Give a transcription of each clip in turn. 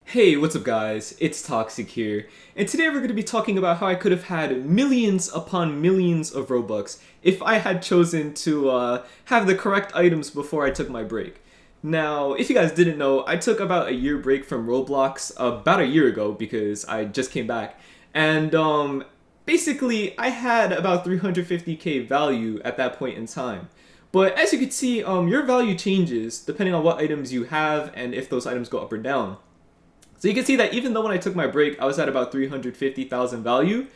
Hey, what's up guys? It's Toxic here, and today we're going to be talking about how I could have had millions upon millions of Robux if I had chosen to have the correct items before I took my break. Now, if you guys didn't know, I took about a year break from Roblox about a year ago because I just came back, and basically I had about 350k value at that point in time. But as you can see, your value changes depending on what items you have and if those items go up or down. So you can see that even though when I took my break, I was at about 350,000 value,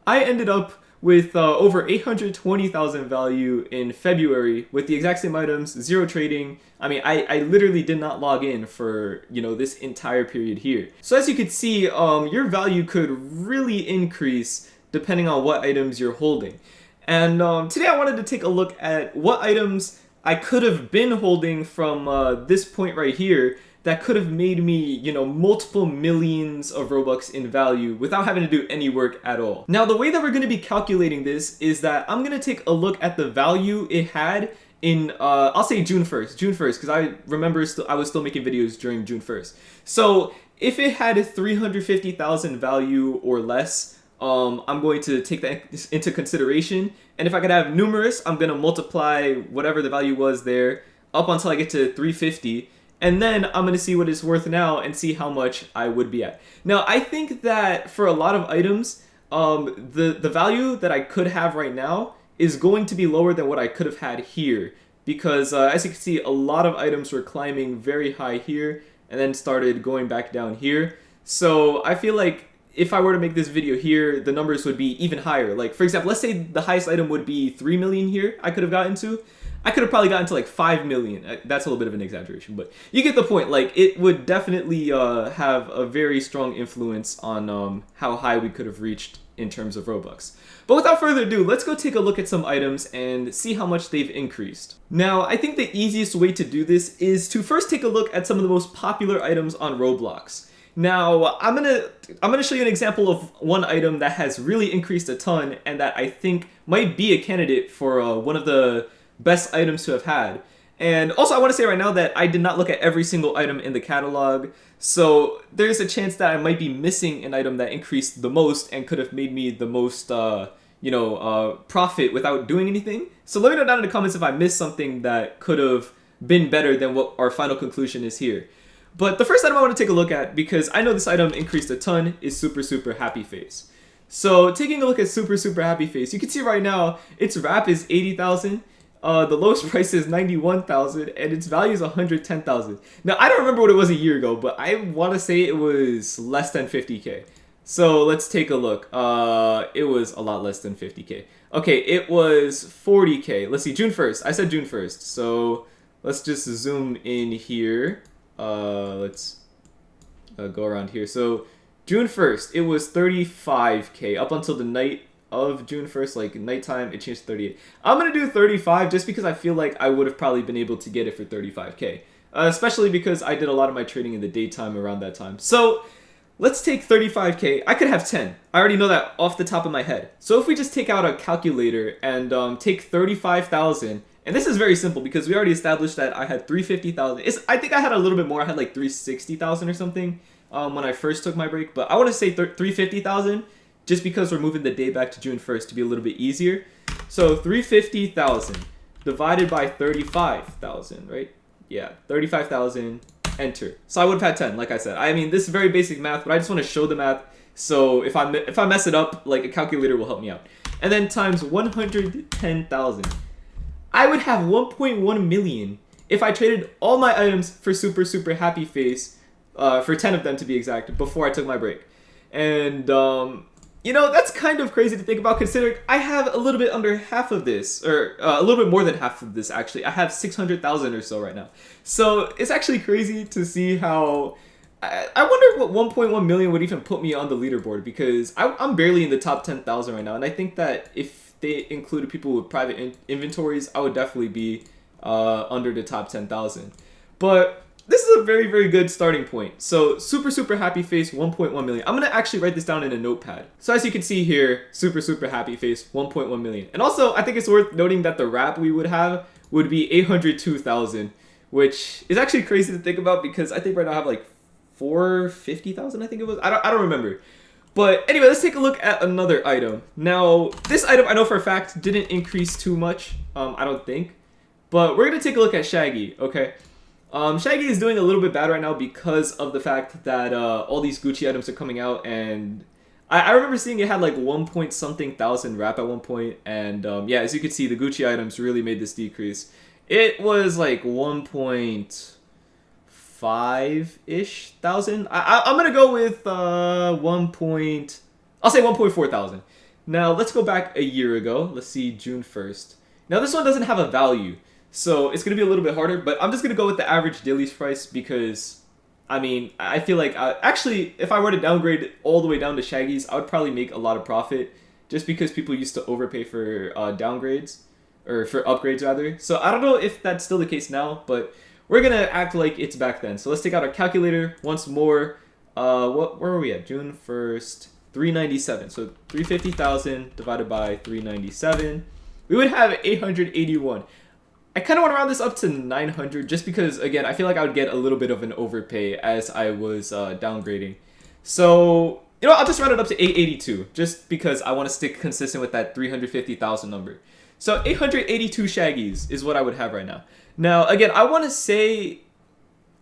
I ended up with over 820,000 value in February with the exact same items, zero trading. I mean, I literally did not log in for, this entire period here. So as you can see, your value could really increase depending on what items you're holding. And today I wanted to take a look at what items I could have been holding from this point right here that could have made me, multiple millions of Robux in value without having to do any work at all. Now, the way that we're going to be calculating this is that I'm going to take a look at the value it had in, I'll say June 1st, because I remember I was still making videos during June 1st. So if it had 350,000 value or less, I'm going to take that into consideration. And if I could have numerous, I'm going to multiply whatever the value was there up until I get to 350. And then I'm going to see what it's worth now and see how much I would be at. Now, I think that for a lot of items, the value that I could have right now is going to be lower than what I could have had here. Because as you can see, a lot of items were climbing very high here and then started going back down here. So I feel like if I were to make this video here, the numbers would be even higher. Like, for example, let's say the highest item would be 3 million here I could have gotten to. I could have probably gotten to like 5 million. That's a little bit of an exaggeration, but you get the point. Like, it would definitely have a very strong influence on how high we could have reached in terms of Robux. But without further ado, let's go take a look at some items and see how much they've increased. Now, I think the easiest way to do this is to first take a look at some of the most popular items on Roblox. Now, I'm gonna show you an example of one item that has really increased a ton and that I think might be a candidate for one of the best items to have had. And also I want to say right now that I did not look at every single item in the catalog, so there's a chance that I might be missing an item that increased the most and could have made me the most profit without doing anything. So let me know down in the comments if I missed something that could have been better than what our final conclusion is here. But the first item I want to take a look at, because I know this item increased a ton, is Super Happy Face. So taking a look at Super Happy Face, you can see right now its wrap is 80,000. The lowest price is 91,000 and its value is 110,000. Now, I don't remember what it was a year ago, but I want to say it was less than 50k. So let's take a look. It was a lot less than 50k. Okay, it was 40k. Let's see, June 1st. I said June 1st. So let's just zoom in here. Let's go around here. So June 1st, it was 35k up until the night of June 1st, like nighttime, it changed to 38. I'm gonna do 35 just because I feel like I would have probably been able to get it for 35k. Especially because I did a lot of my trading in the daytime around that time. So let's take 35k. I could have 10. I already know that off the top of my head. So if we just take out a calculator and take 35,000, and this is very simple because we already established that I had 350,000. I think I had a little bit more. I had like 360,000 or something when I first took my break. But I want to say 350,000. Just because we're moving the day back to June 1st to be a little bit easier. So 350,000 divided by 35,000, right? Yeah, 35,000, enter. So I would have had 10, like I said. I mean, this is very basic math, but I just want to show the math. So if I mess it up, like a calculator will help me out. And then times 110,000. I would have 1.1 million if I traded all my items for Super Happy Face, for 10 of them to be exact, before I took my break. And that's kind of crazy to think about considering I have a little bit under half of this, or a little bit more than half of this actually. I have 600,000 or so right now. So it's actually crazy to see how, I wonder what 1.1 million would even put me on the leaderboard, because I'm barely in the top 10,000 right now. And I think that if they included people with private inventories, I would definitely be under the top 10,000. But this is a very, very good starting point. So Super Happy Face, 1.1 million. I'm going to actually write this down in a notepad. So as you can see here, Super Happy Face, 1.1 million. And also, I think it's worth noting that the wrap we would have would be 802,000, which is actually crazy to think about because I think right now I have like 450,000, I think it was. I don't remember. But anyway, let's take a look at another item. Now, this item I know for a fact didn't increase too much. I don't think. But we're gonna take a look at Shaggy. Okay. Shaggy is doing a little bit bad right now because of the fact that all these Gucci items are coming out, and I remember seeing it had like 1 point something thousand wrap at one point, and yeah, as you can see, the Gucci items really made this decrease. It was like 1.5-ish thousand. I'm gonna go with I'll say 1.4 thousand. Now let's go back a year ago. Let's see, June 1st. Now this one doesn't have a value, so it's gonna be a little bit harder, but I'm just gonna go with the average daily price because I mean, I feel like actually if I were to downgrade all the way down to Shaggy's, I would probably make a lot of profit just because people used to overpay for downgrades. Or for upgrades rather. So I don't know if that's still the case now, but we're gonna act like it's back then. So let's take out our calculator once more. Where are we at? June 1st, 397. So 350,000 divided by 397. We would have 881. I kind of want to round this up to 900 just because, again, I feel like I would get a little bit of an overpay as I was downgrading. So, you know, I'll just round it up to 882 just because I want to stick consistent with that 350,000 number. So 882 Shaggies is what I would have right now. Now, again, I want to say,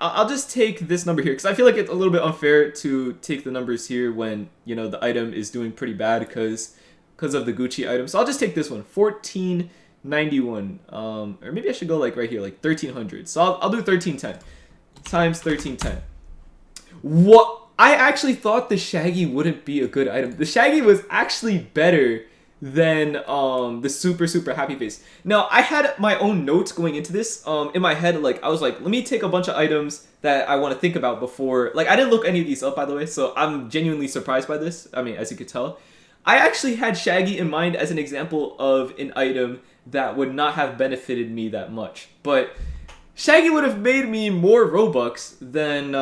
I'll just take this number here because I feel like it's a little bit unfair to take the numbers here when, you know, the item is doing pretty bad because of the Gucci item. So I'll just take this one, 1491. Or maybe I should go like right here, like 1300. So I'll do 1310 times 1310. What? I actually thought the Shaggy wouldn't be a good item. The Shaggy was actually better than the super happy face. Now I had my own notes going into this in my head. Like I was like, let me take a bunch of items that I want to think about before. Like I didn't look any of these up, by the way, so I'm genuinely surprised by this. I mean, as you could tell, I actually had Shaggy in mind as an example of an item that would not have benefited me that much, but Shaggy would have made me more Robux than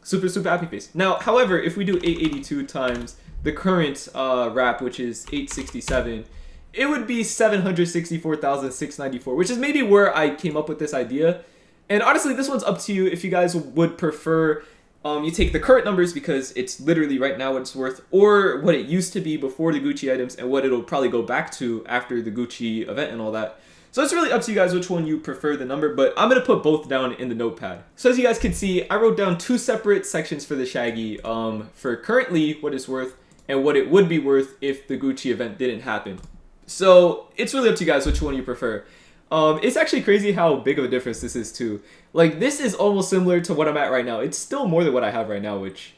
super happy face. Now, however, if we do 882 times the current wrap, which is 867, it would be 764,694, which is maybe where I came up with this idea. And honestly, this one's up to you if you guys would prefer you take the current numbers because it's literally right now what it's worth, or what it used to be before the Gucci items and what it'll probably go back to after the Gucci event and all that. So it's really up to you guys which one you prefer the number, but I'm going to put both down in the notepad. So as you guys can see, I wrote down two separate sections for the Shaggy for currently what it's worth and what it would be worth if the Gucci event didn't happen. So it's really up to you guys which one you prefer. It's actually crazy how big of a difference this is too. Like this is almost similar to what I'm at right now. It's still more than what I have right now, which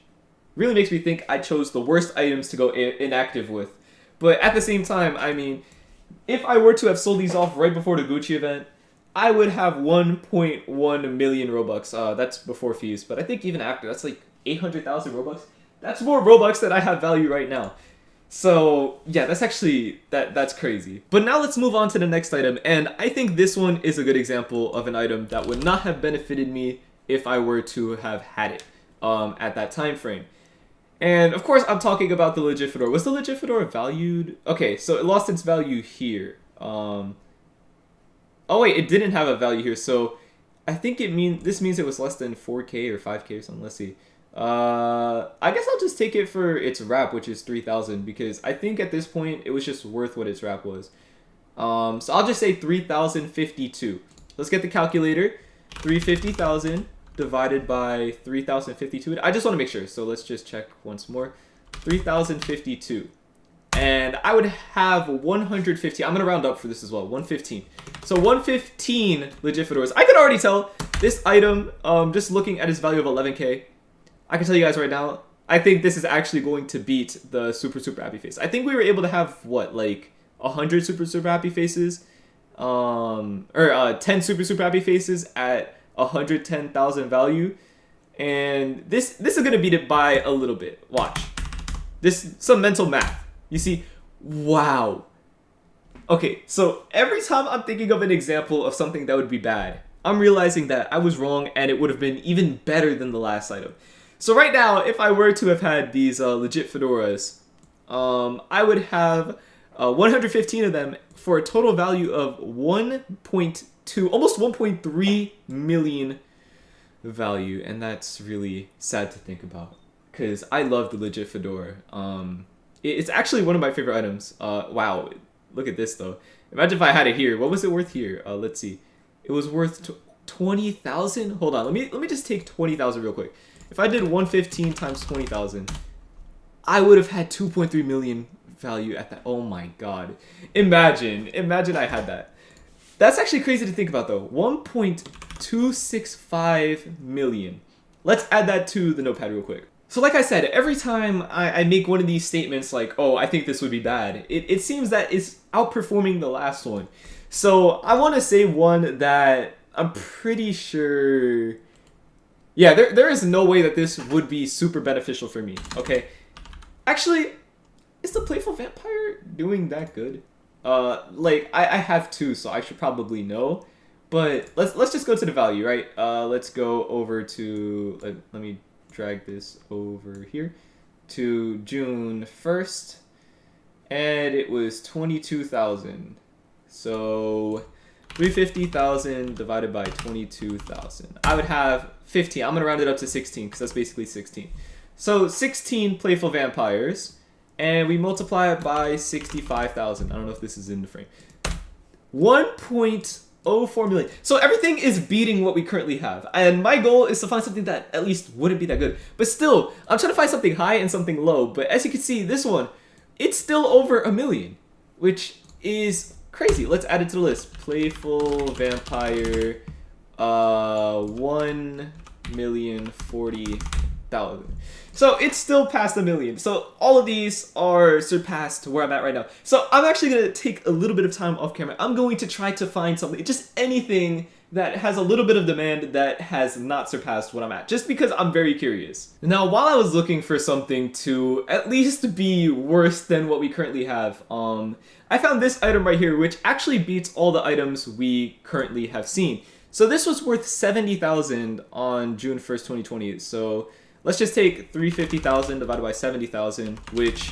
really makes me think I chose the worst items to go inactive with. But at the same time, I mean, if I were to have sold these off right before the Gucci event, I would have 1.1 million Robux. That's before fees, but I think even after, that's like 800,000 Robux. That's more Robux than I have value right now. So yeah, that's actually, that's crazy. But now let's move on to the next item, and I think this one is a good example of an item that would not have benefited me if I were to have had it at that time frame. And of course, I'm talking about the legit fedora. Was the legit fedora valued? Okay, so it lost its value here. Oh wait, it didn't have a value here. So I think this means it was less than 4K or 5K or something. Let's see. I guess I'll just take it for its wrap, which is 3,000, because I think at this point it was just worth what its wrap was. So I'll just say 3,052. Let's get the calculator. 350,000 divided by 3,052. I just want to make sure, so let's just check once more. 3,052. And I would have 115. I'm going to round up for this as well. 115. So 115 legit fedoras. I could already tell this item, just looking at its value of 11K, I can tell you guys right now, I think this is actually going to beat the super happy face. I think we were able to have, what, like 100 super happy faces? Or 10 super happy faces at 110,000 value. And this is going to beat it by a little bit. Watch. Some mental math. You see, wow. Okay, so every time I'm thinking of an example of something that would be bad, I'm realizing that I was wrong and it would have been even better than the last item. So right now, if I were to have had these legit fedoras, I would have 115 of them for a total value of 1.2, almost 1.3 million value, and that's really sad to think about because I love the legit fedora. It's actually one of my favorite items. Wow, look at this though. Imagine if I had it here. What was it worth here? Let's see. It was worth 20,000. Hold on. Let me just take 20,000 real quick. If I did 115 times 20,000, I would have had 2.3 million value at that. Oh my god. Imagine I had that. That's actually crazy to think about though. 1.265 million. Let's add that to the notepad real quick. So like I said, every time I make one of these statements like, oh, I think this would be bad, it seems that it's outperforming the last one. So I want to say one that I'm pretty sure... Yeah, there is no way that this would be super beneficial for me, okay? Actually, is the Playful Vampire doing that good? Like, I have two, so I should probably know. But let's just go to the value, right? Let's go over to... Let me drag this over here to June 1st. And it was 22,000. So 350,000 divided by 22,000. I would have 15. I'm going to round it up to 16 because that's basically 16. So 16 Playful Vampires. And we multiply it by 65,000. I don't know if this is in the frame. 1.04 million. So everything is beating what we currently have. And my goal is to find something that at least wouldn't be that good. But still, I'm trying to find something high and something low. But as you can see, this one, it's still over a million, which is crazy. Let's add it to the list. Playful Vampire, 1,040,000. So it's still past a million. So all of these are surpassed where I'm at right now. So I'm actually going to take a little bit of time off camera. I'm going to try to find something, just anything that has a little bit of demand that has not surpassed what I'm at, just because I'm very curious. Now, while I was looking for something to at least be worse than what we currently have, I found this item right here, which actually beats all the items we currently have seen. So this was worth 70,000 on June 1st, 2020. So let's just take 350,000 divided by 70,000, which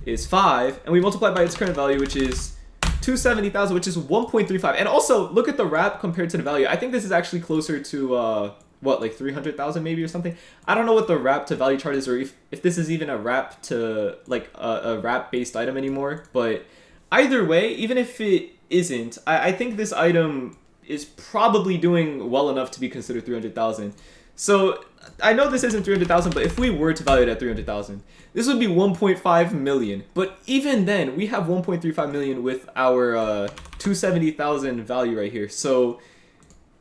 is 5, and we multiply by its current value, which is 270,000, which is 1.35. And also, look at the wrap compared to the value. I think this is actually closer to, what, like 300,000 maybe or something? I don't know what the wrap to value chart is, or if this is even a wrap to, like, a wrap-based item anymore. But either way, even if it isn't, I think this item is probably doing well enough to be considered 300,000. So I know this isn't 300,000, but if we were to value it at 300,000, this would be 1.5 million. But even then, we have 1.35 million with our 270,000 value right here. So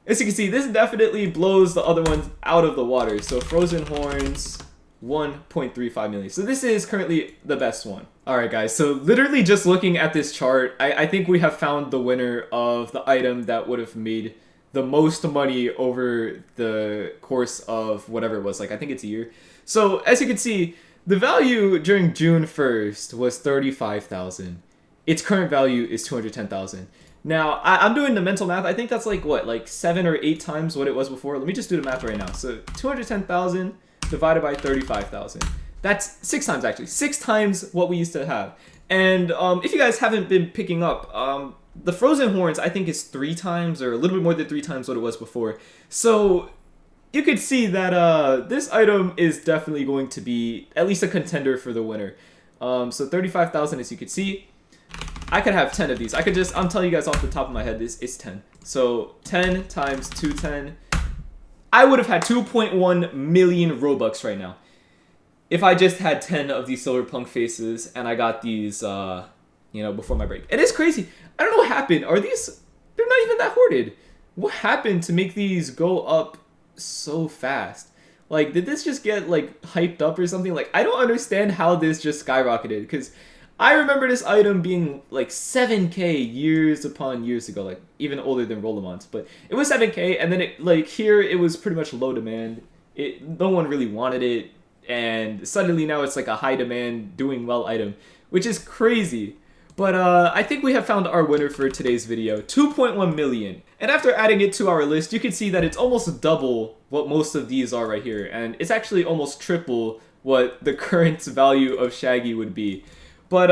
as you can see, this definitely blows the other ones out of the water. So Frozen Horns, 1.35 million. So this is currently the best one. Alright guys, so literally just looking at this chart, I think we have found the winner of the item that would have made the most money over the course of whatever it was, like I think it's a year. So as you can see, the value during June 1st was 35,000. Its current value is 210,000. Now, I'm doing the mental math. I think that's like what, like 7 or 8 times what it was before. Let me just do the math right now. So 210,000 divided by 35,000. That's 6 times actually. 6 times what we used to have. And if you guys haven't been picking up, the Frozen Horns, I think, is 3 times or a little bit more than 3 times what it was before. So you could see that this item is definitely going to be at least a contender for the winner. So 35,000, as you could see. I could have 10 of these. I could just, I'm telling you guys off the top of my head, this is 10. So 10 times 210. I would have had 2.1 million Robux right now if I just had 10 of these Silver Punk faces and I got these, you know, before my break. It is crazy. I don't know what happened. Are these... They're not even that hoarded. What happened to make these go up so fast? Like, did this just get, like, hyped up or something? Like, I don't understand how this just skyrocketed. Because I remember this item being, like, 7k years upon years ago. Like, even older than Rolamont. But it was 7k, and then, it like, here it was pretty much low demand. No one really wanted it. And suddenly now it's, like, a high demand, doing well item. Which is crazy. But I think we have found our winner for today's video, 2.1 million. And after adding it to our list, you can see that it's almost double what most of these are right here. And it's actually almost triple what the current value of Shaggy would be. But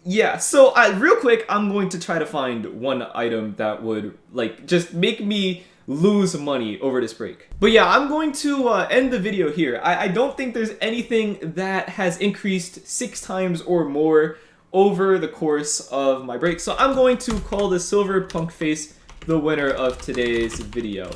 yeah, so real quick, I'm going to try to find one item that would like just make me lose money over this break. But yeah, I'm going to end the video here. I don't think there's anything that has increased 6 times or more over the course of my break. So I'm going to call the Silver Punk Face the winner of today's video.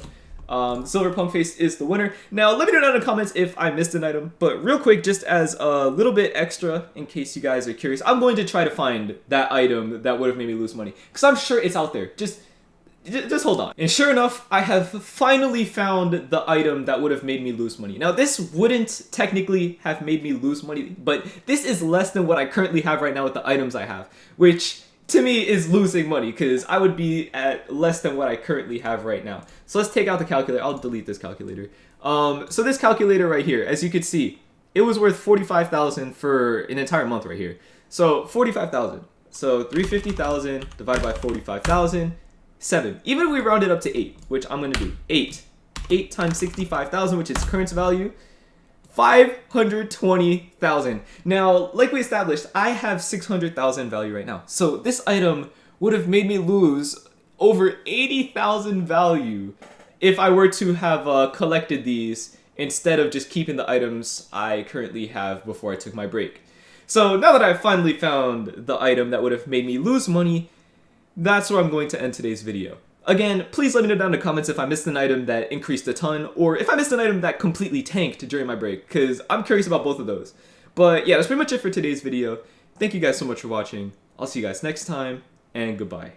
Silver Punk Face is the winner. Now, let me know down in the comments if I missed an item, but real quick, just as a little bit extra, in case you guys are curious, I'm going to try to find that item that would have made me lose money, because I'm sure it's out there. Just hold on. And sure enough, I have finally found the item that would have made me lose money. Now, this wouldn't technically have made me lose money, but this is less than what I currently have right now with the items I have, which to me is losing money, because I would be at less than what I currently have right now. So let's take out the calculator. I'll delete this calculator. So this calculator right here, as you can see, it was worth 45,000 for an entire month right here. So 45,000. So 350,000 divided by 45,000, 7. Even if we round it up to 8, which I'm going to do. 8. 8 times 65,000, which is current value. 520,000. Now, like we established, I have 600,000 value right now. So this item would have made me lose over 80,000 value if I were to have collected these instead of just keeping the items I currently have before I took my break. So now that I've finally found the item that would have made me lose money, that's where I'm going to end today's video. Again, please let me know down in the comments if I missed an item that increased a ton, or if I missed an item that completely tanked during my break, because I'm curious about both of those. But yeah, that's pretty much it for today's video. Thank you guys so much for watching. I'll see you guys next time, and goodbye.